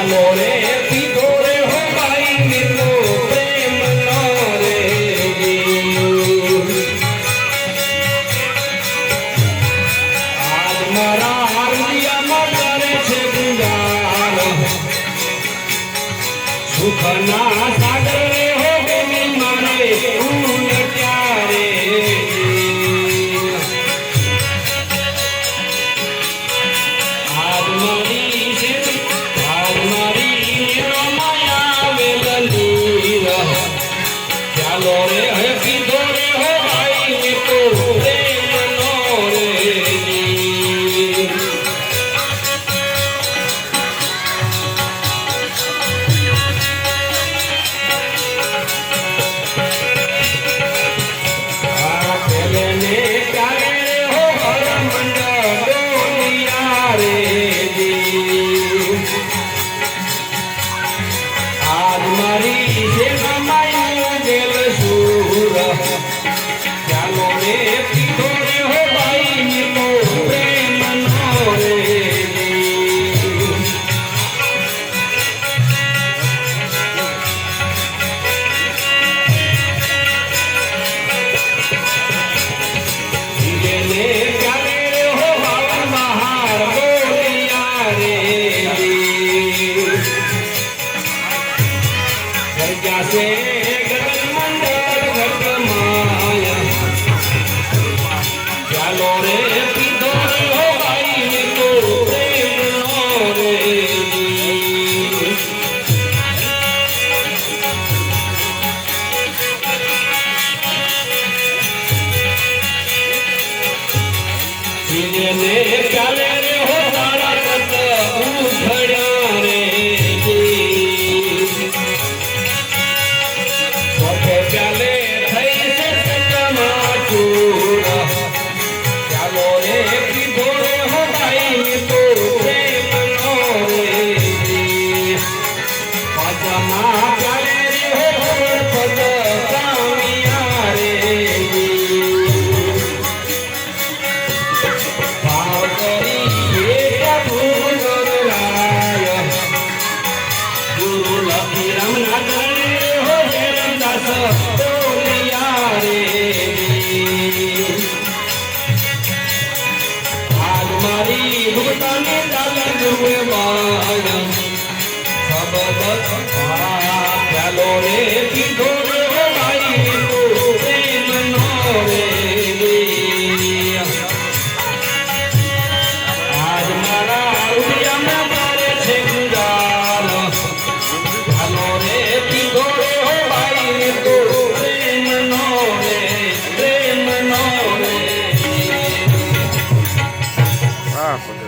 ચાલો રે પીધો રે હો ભાઈ મિત્રો પ્રેમ નો રે આજ મારા હારિયામાં કરે છે ગુંગાર સુખના સાગર રે હો બેની મારે ઉન ત્યારે આજ મારી છે આજ મારી રમાયા વેલની ચાલો રે હે પીધો રે હો ભાઈ મિત્રો પ્રેમ નો રે ચાલો રે પીધો રે હો ભાઈ મિત્રો પ્રેમ નો રે જીને પ્યારે રે હો ભાવ બહાર બોલિયા રે ઘર સે ચાલો રે પીધો રે હો ભાઈ મિત્રો પ્રેમ નો રે જીને ચાલે રે હો તારા રત ઉખડ્યા રે સોફે ચાલે થઈ છે સકમાં ચૂર ચાલો રે પીધો રે હો ભાઈ મિત્રો પ્રેમ નો રે પાજામાં ચાલે રે હો પદ કામિયા રે ભાવ કરી એક ભૂલ રાય ગુરુ લખી રમનાથ રે હો હેરદાસ બોલિયા રે મારી ભૂતાને ચાલે ગુરુએ માયા સબદ ચાલો રે પીધો રે હો ભાઈ મિત્રો પ્રેમ નો રે આજ મારા ઉડિયામાં મારે છે ગુંગાર ચાલો રે પીધો રે હો ભાઈ મિત્રો પ્રેમ નો રે પ્રેમ નો રે. Ah,